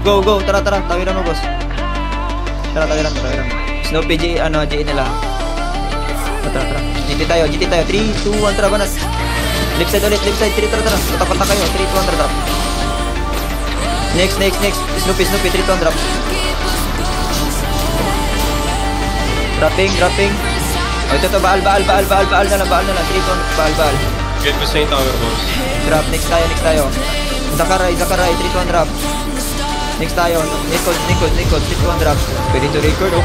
Go, go. Tara. Tawiran mo, boss. Tara. Snoopy, J nila. Tara. GT tayo. 3, 2, 1, tara, banat. Left side ulit, 3, tara. Patapata kayo, 3, 2, 1, tara, drop. Next. Snoopy, 3, 2, 1, drop. Dropping. Oh, ito, baal na lang, 3, 2, 1, baal. Get ko sa yung tower, boss. Drop, next tayo. Zakaray, 3, 2, 1, drop. Next tayo, Nichols, 3, 2, 1, drop. Pwede to record, oh.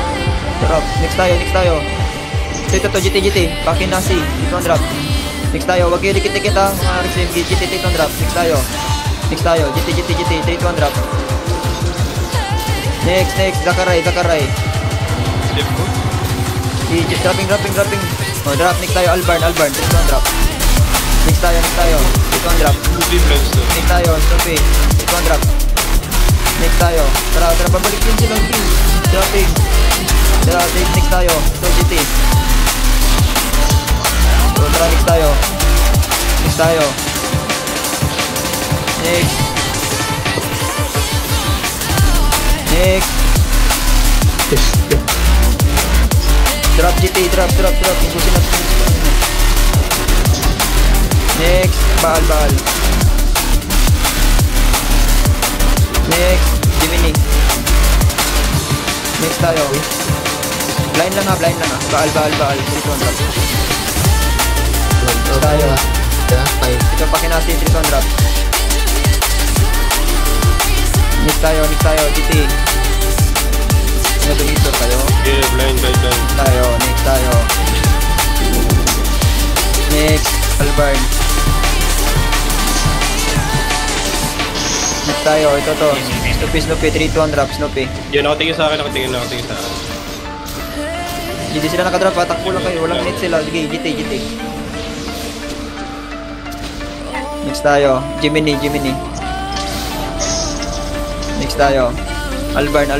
Drop, next tayo. Ito, GT, Pakin Nasi, 3, 2, 1, drop. Next tayo, wag kayo dikit-dikit ha, mga receive, GT, 3, 2, 1, drop. Next tayo, GT, 3, 2, 1, drop. Next, Zakaray. Step ko. Dropping. Oh, drop, next tayo, Albarn, 3, 2, 1, drop. Next tayo, 3, 2, 1, drop. Next tayo, Snoopy, 3, 2, 1, drop. Next tayo, tara, babalik din sila, dropping. Tara, next tayo, so GT. So, tara, next tayo. Next. Drop GT, drop. Impusin natin. Next, baal. Next, Gemini. Next tayo. Blind lang ha. Baal. Drop. Next tayo. Ito Pakin Nasi, 3, 2, 1, drop. Next tayo, GT. Nag-deletor kayo. Yeah, blind. Next tayo. Next, Albarn. Next tayo, ito to. Snoopy, 3, 2, 1, drop, Snoopy. Yan, nakatingin sa akin. Hindi sila nakadrop ha, takbo lang kayo. Walang net sila. Sige, GT. Next tayo, Gemini. Next tayo, Albarn.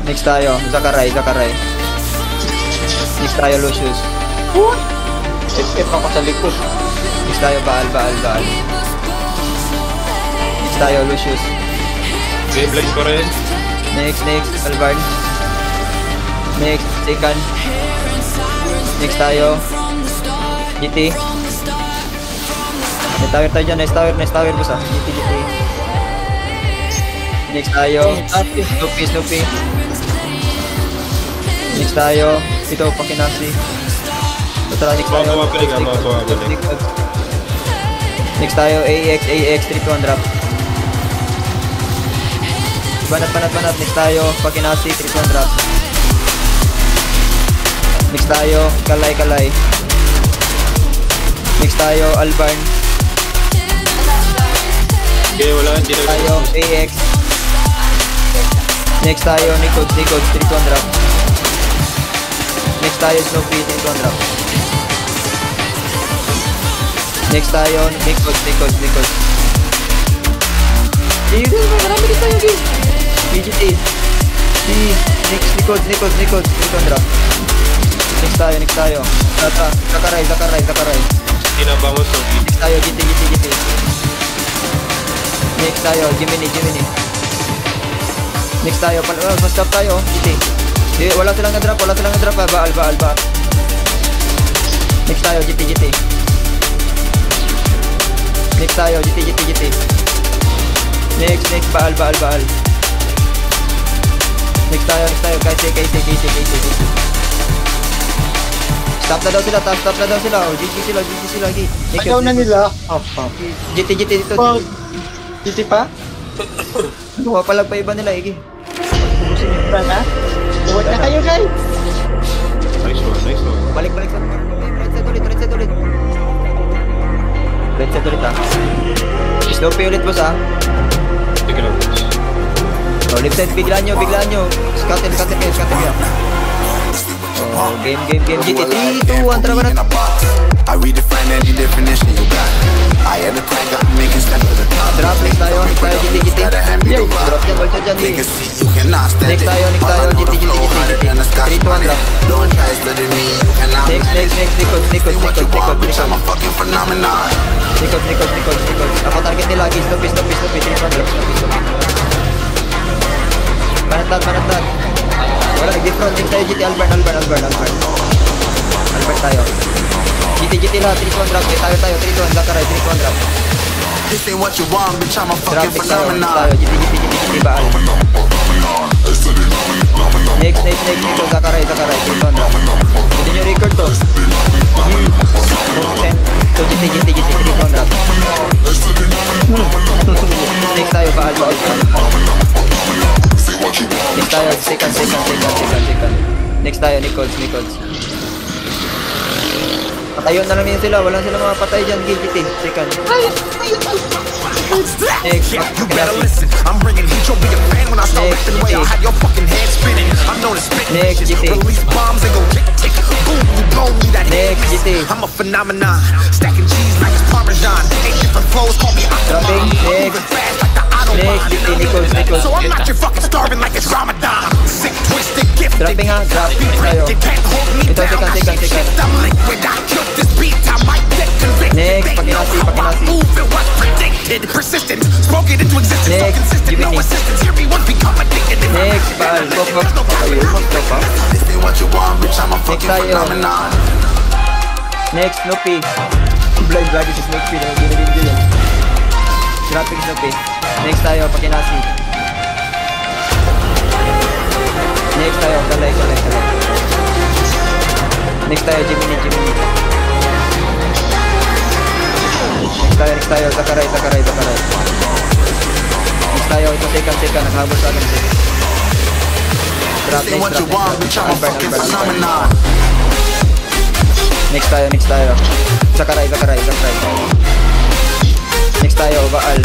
Next tayo, Zakaray. Next tayo, Lucius. Step ako sa likod. Next tayo, Baal. Next tayo, Lucius. Okay, blind ko rin. Next, Albarn. Next, Sekan. Next tayo, GT. May tower tayo dyan, nice tower boss ah. GT. Next tayo, Snoopy. Next tayo, ito Pakin Nasi. Tara, next tayo. Next tayo, AX, 3, 2, 1, drop. Banat. Next tayo, Pakin Nasi, 3, 2, 1, drop. Next tayo, Kalay. Next tayo, Albarn. Okay, wala. Hindi na Tayo, AX. Next tayo, Nichols, 3, 2, 1, drop. Next tayo, Snoopy, 3, 2, 1, drop. Next tayo, Nichols. Marami dito yung game. BGT. Next, Nichols, 3, 2, 1, drop. Next tayo. Zakaray. Hindi na bangon, Snoopy. Next tayo, GT. Next tayo, Gemini. Next tayo, stop tayo, GT. Wala silang na-drop ha, baal. Next tayo, GT. Next tayo, GT. Next, baal. Next tayo, KC. Stop na daw sila, oh, GG sila. Ayaw na nila. GT dito. GT pa? Ano, palag pa iba nila, Igi. Ubusin nyo ba na? Luwag na kayo guys. Nice one. Balik sa right side ulit. Right side ulit ha. Snoopy ulit boss ha. Sige lang, boss. Oh, left side, biglaan nyo. Scatter kayo. Oh, game. GT, 3, 2, 1, tara ba na? I redefine any definition you got. I am the plan, got me making steps to the top. Drop, next tayo, GT. Drop yan, ult dyan, Take G. a seat, you cannot stand Next it. tayo, next tayo, All I know, GT, the flow harder than a Scotch 3 to 1 bonnet. drop. Don't try studying me, you cannot Next, manage. Nikos, Say what you want, bitch, I'm a fucking phenomenon. Nikos. Ako target nila, G. Snoopy. 3 to 1 drop, Snoopy. Panatad. Wala, nag-defront. Next tayo, GT, Albert tayo. GT lahat, 3 to 1 drop. Tayo, 3 to 1, Zakaray, 3 to 1 drop. This ain't what you want, bitch, I'm a Drop, fucking next tayo, phenomenon. GT, Baal. Next, Nikos, Zakaray, 3 to 1 drop. Pwede nyo record to. So, GT, 3 to 1 drop. Next tayo, Baal. Next tayo, second. Next tayo, Nichols. Patayon na lang yun sila, walang sila mapatay dyan, GT, second. Next, You better listen. I'm bringing heat. You'll be a fan when I start Next, lifting weight. I'll have your fucking head spinning. I'm known as spitting Next, bitches. GT. Release bombs and go tick. Boom, you blow me that head. Next, GT. I'm a phenomenon. Stacking cheese like it's Parmesan. 8 different flows, call me Dropping. Octomom. Next. Moving fast like the Autobahn. Next, GT, Nichols. So I'm not your fucking starving like it's Ramadan. Sick, twisted, gifted. Dropping ha, drop. Tayo. You can't hold me Ito, down. second. I'm liquid. I killed this beat. I might get convicted. Next, They know pakinasi. how I move. It was predicted. Persistent. Spoken into existence. So Next, consistent. No Jiminy. assistance. Here we once become addicted. Next, Baal. Go. Ayun, mag-drop ha. This ain't what you want, bitch, I'm a fucking tayo. phenomenon. Next, Snoopy. Blind lagi si Snoopy na ginagin yun. Dropping Snoopy. Next tayo, pakinasi. Next tayo, kalay. Next tayo, Jiminy. Next tayo, Zakaray. Next tayo, ito second, naghabol sa akin. Drop, This ain't what you want, bitch, I'm a fucking Albert. phenomenon. Next tayo. Zakaray. Next tayo, Baal.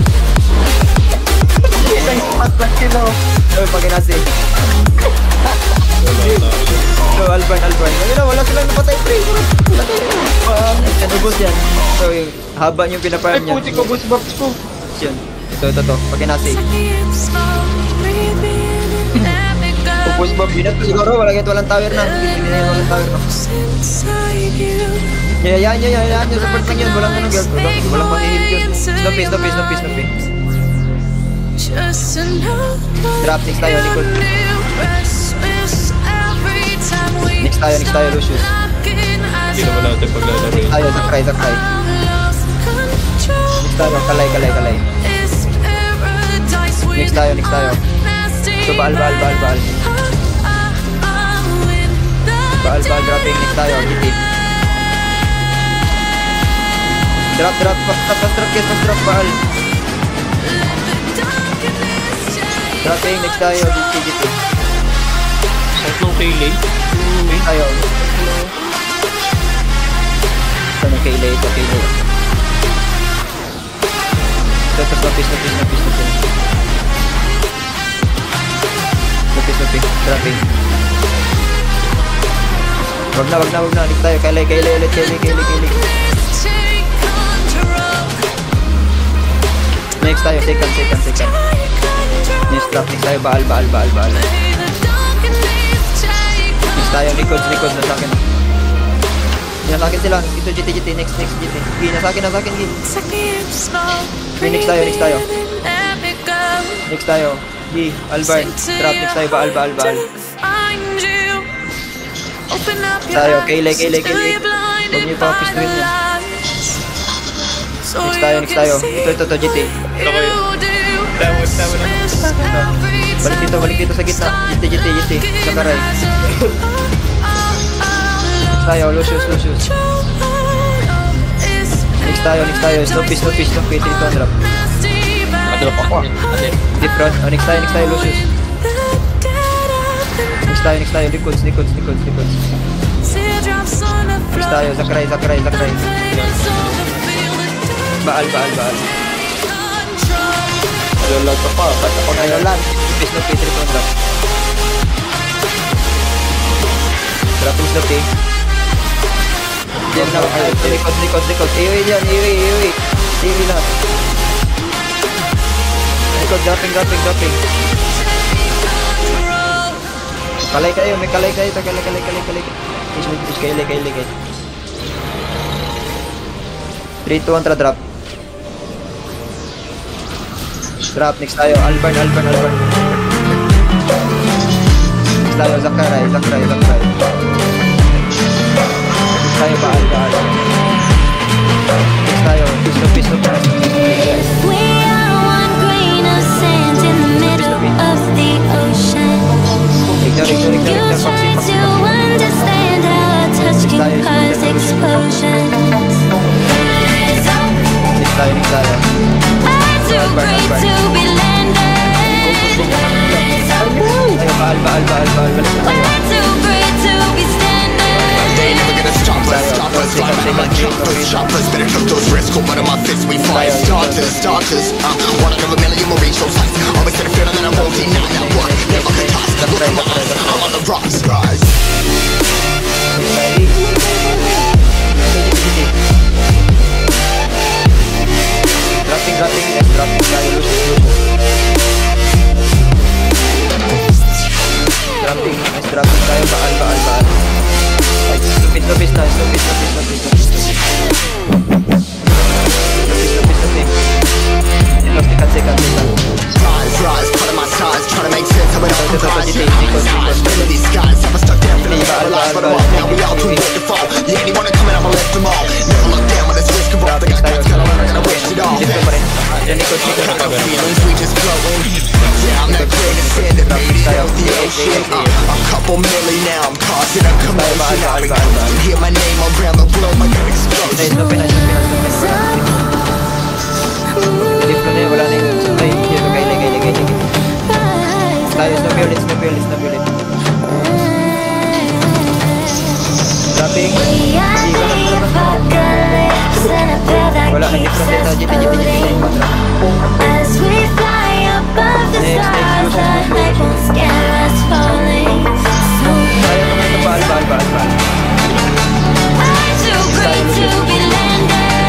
Isang spot lang sila. Oh, paginasi. So, Alban. Wala silang napatay, pre. Ubus yan. So, yung haba yung Ay, pinaparm niya. puti ko, boss box ko. Yun. Ito. Paginasi. Boss box. Binat siguro, walang tower na. Hindi na walang tower na. Hayaan nyo. Support lang yun. Walang girl. Walang mahihil yun. Snoopy. Drop, next tayo, Nicole. Next tayo, Lucius. Hindi naman natin paglalaro yun. Tayo, Zakray. Next tayo, kalay. Next tayo. So, Baal. Baal, dropping. Next tayo, GT. Drop, fast drop, Baal. Dropping, next tayo, GT. Saan nung Kaylay? Next tayo. Ito na Kaylay. Ito, Snoopy. Dropping. Wag na. Next tayo, Kaylay ulit. Next tayo, second. Next drop, next tayo, Baal. Next tayo, Nichols na sa akin. Nasakin sila, ito GT, next GT. Nasakin, G. Next tayo. Next tayo, G, Albarn. Drop, next tayo, Baal. Tayo, Kaylay. Huwag niyo pa pistuin yan. Next tayo. Ito, GT. Ako yun. Tama na. Balik dito sa gitna. GT. Zakaray. Next tayo, Lucius. Next tayo. Snoopy. 3 to 1 drop. Nakadrop ako. Deep front. Next tayo, Lucius. Next tayo, Nichols. Next tayo, Zakray. Baal. Lalag ka pa. Ba't ako Tayo lang. Snoopy, 3 to 1 drop. Dropping Snoopy. Diyan na kayo. Likod. Iwi dyan. Iwi lahat. likod, dropping. Kalay kayo, may kalay kayo. Kalay. Push kayo. 3, 2, 1, drop. Drop, next tayo. Albarn. Next tayo, Zakaray. Next tayo, Baal. Next tayo, Pisto. We are one grain of sand in the middle of the ocean. You try to understand how our touch can cause explosions. Next tayo. I'm too great to be landed. Baal. Balik na tayo. I'm too great to be They never standing. gonna stop us. Fly right like choppers. Better took those risks. Go one of my fists. We fire starters. One out of a million will reach those heights. Always get a feeling that I won't deny that work. Never could toss. Look at my eyes. I'm on the rocks. Rise. Dropping. Yes, dropping tayo. Dropping tayo. Baal. Stupid na. Second. Rise, part of my size, trying to make sense of it all. Rise, these guys, I'm stuck down for the lives, but I'm up now. We all too late to fall. Yeah, anyone coming, I'ma lift them all. Never look down when it's risk of all. They got guts, gotta learn, gotta waste it all. Feelings, we just flowing. Yeah, I'm that grain of sand that made it out the ocean. A couple milli now, I'm causing a commotion. Now you hear my name around the globe like an explosion. Wala na yung supply. Kailay. Tayo, snow build. Dropping. We are the apocalypse and a pair that Wala, hindi keeps protect. us GT. floating. As we fly above the Next, stars, the next. night won't scare us falling. So Tayo naman ito, baal. I'm too great to be landed.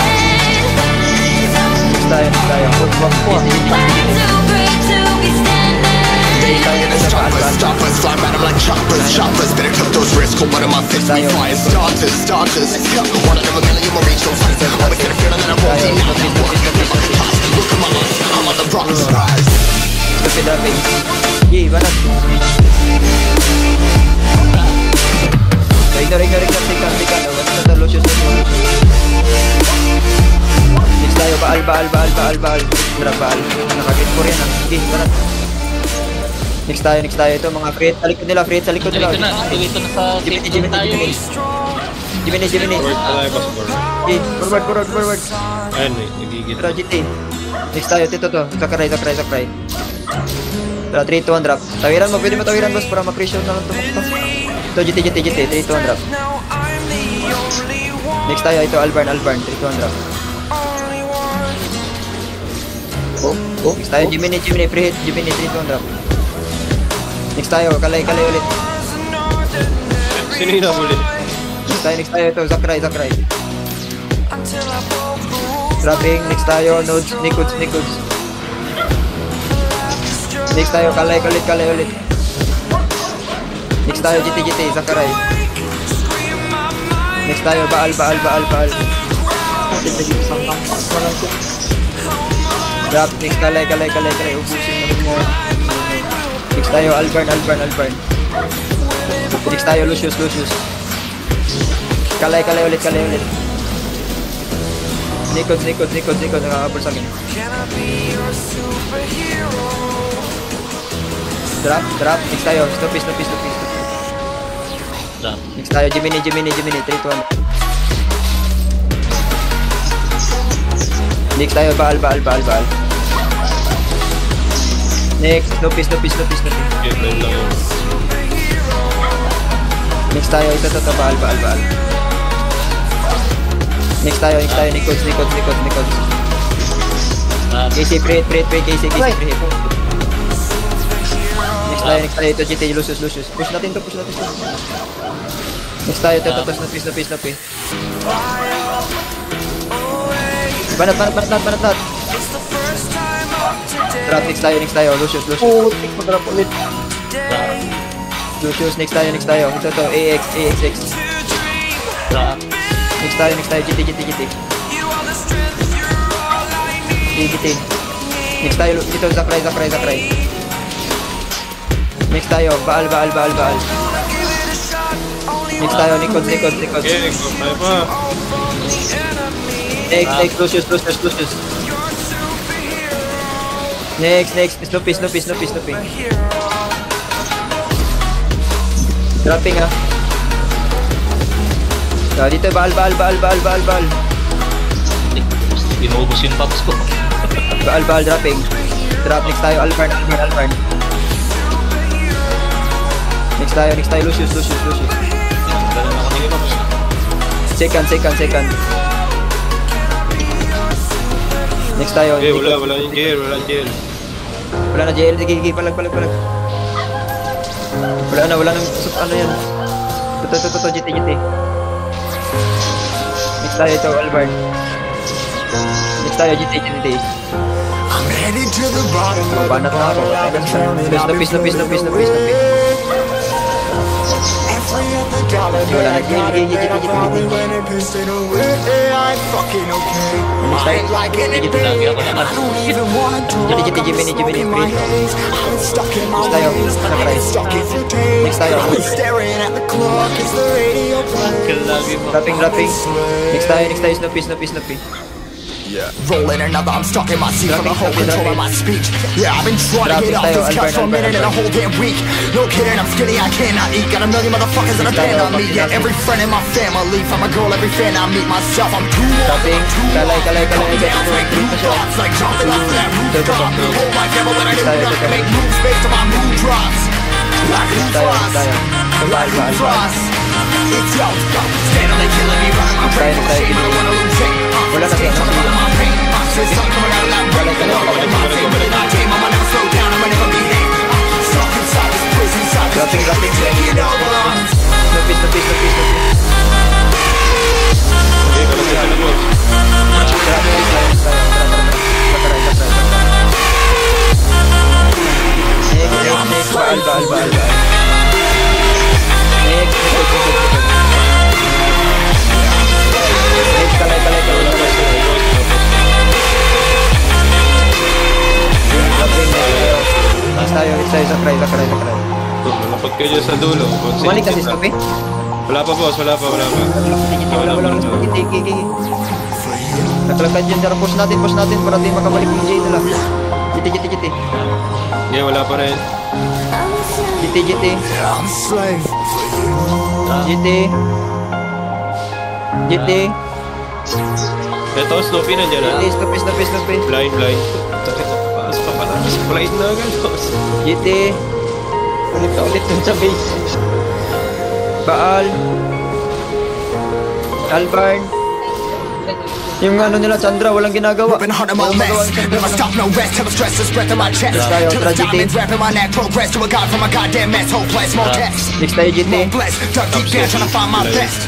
Next tayo. I'm too great to be standing. They never gonna stop us. Fly right up like choppers. Better took those risks. Go one of my fists. We fire starters. One out of a million will reach those heights. Always get a feeling that I won't deny that work. Never could toss. Look at my eyes. I'm on the rocks. Rise. Stupid dropping. Yee, banat. Ignore. Basta Lucius. Next tayo, Baal. Drop, Baal. Nakagit ko rin. Yee, banat. Next tayo. Ito, mga free sa likod nila. Dito na sa Jiminy. Forward tayo, boss. Yee, forward. Ayun, nagigit. Tara, GT. Next tayo, Tito to. Sakray. Tara, 3, 2, 1, drop. Tawiran mo, pwede mo tawiran, boss, para ma-pressure na lang tumakta. Ito, GT. 3, 2, 1, drop. Next tayo, ito, Albarn. 3, 2, 1, drop. Next tayo, Jiminy, preheat. Jiminy, 3, 2, 1, drop. Next tayo, kalay ulit. Sino yung nabulin? Next tayo, ito, Zakray. Dropping, next tayo, nodes, Nikods. Next tayo, kalay ulit. Next tayo, GT, Zakray. Next tayo, Baal. Drop, next kalay, ubusin mo. Next tayo, Albarn. Next tayo, Lucius. Kalay ulit. Nikods, nakakabol sa akin. Drop, next tayo, Snoopy. Drop. Next tayo, Jiminy, 3, 2, 1. Next tayo, Baal. Next, Snoopy. Okay, doon lang yun. Next tayo, ito, Baal. Next tayo, Nikods. Casey, pre, Casey, pre. Next tayo, ito, GT, Lucius. Push natin to. Next tayo, ito, Snoopy. Banat. Drop, next tayo. Lucius. Putik, mag-drop ulit. Lucius, next tayo. Ito to, AXX. Drop. Next tayo. GT. Next tayo, dito, Zakray. Next tayo, Baal. Next tayo, Nikod. Okay, tayo pa. Next, Lucius. Next, Snoopy. Dropping ah. Dito, Baal. Binubos yung pops ko. Baal, dropping. Drop, next tayo, Alvarn. Next tayo, Lucius. Ganun ako nila pops. Second. Next tayo. Okay, wala yung gear. Wala na, JL. Sige, palag. Wala na, ano yan. Ito, GT. Next tayo ito, Alvarn. Next tayo, GT. I'm headed to the bottom of the Banat na ako. bottle. I've been turning, I've been Snoopy. every other dollar that I got it, that I probably went and pissed it away. I ain't fucking okay. I ain't liking it, babe. I don't even wanna talk. I'm stuck in my haze. I've been stuck in my ways. I've been stuck here for days. I've been staring at the clock as the radio plays. Dropping. Next tayo, Snoopy. Rolling another, I'm stuck in my seat for the whole control of my speech. Yeah, I've been trying to get off this couch for a minute and a whole damn week. No kidding, I'm skinny, I cannot eat. Got a million motherfuckers that depend on me. Yeah, every friend in my family, from a girl, every fan I meet myself. I'm too old, Kalay. thoughts like jumping off that rooftop. Hold my camera when I do not make moves based on my mood drops. Like who frost, like who frost. It's yo, steadily killing me, running my brain. Shame, I don't wanna lose it. Wala na siya. Dropping. Snoopy. Okay, kalas sila mo. Next, Baal. Next, kalay. Next tayo, Zakray. Malapag kayo sa dulo. Bumalik kasi, Snoopy. Wala pa, boss. Wala pa. Wala. Nakalagkan dyan, push natin para di makabalik yung J nila. GT. Yeah, wala pa rin. GT. I'm a slave. GT. Ito, Snoopy nandiyan na. Snoopy. Blind. Paas pa pala. Blind na agad, boss. GT. Ulit dun sa base. Baal. Alvarn. Yung ano nila, Chandra, walang ginagawa. Been hard on my mess. Never stop, no rest. Till the stress is breath in my chest. Till the diamonds wrapping my neck. Progress to a god from a goddamn mess. Whole place, more text. Next tayo, GT. More blessed. Dug deep down trying to find my best.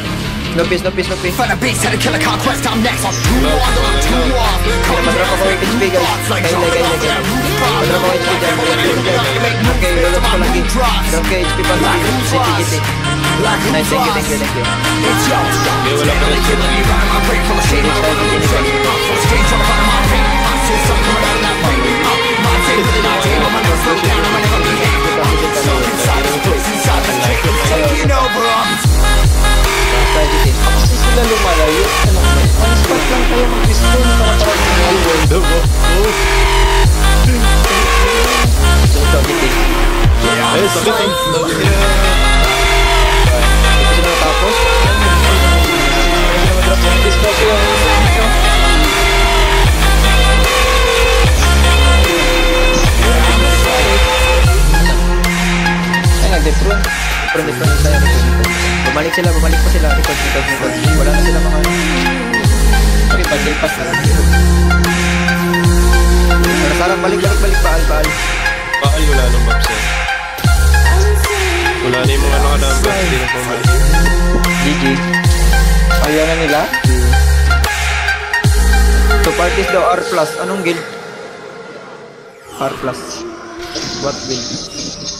Snoopy. Find a beast, had to kill a conquest. I'm next. I'm too on, I'm too off. Madrap ako yung HP, guys. Kailay. Madrap ako HP dyan. Okay, lulot ko lagi. Okay, HP pa lagi. GT. Nice, thank you. It's yo. Okay, wala pa rin. Killing me, running my brain full of shit. I'm full of stage, trying to find my pain. I see something coming out of that rain. My day, really my day. I'ma never slow down, I'ma never behave. So inside this place, inside this chain, it's taking over. Kasi sila lumalayo. One spot lang kayo mag-pistol para Ay, sakit eh. Tapos, nag-detron. Tayo. Bumalik pa sila. Record. Wala na sila mga... Okay, pag-pass na lang. Sarang balik. Baal. Bakal wala nang maps eh. Wala na yung mga nakadambas. Hindi na pumalik. GG. Ayaw na nila. Two parties daw R+. Anong guild? R plus. What will?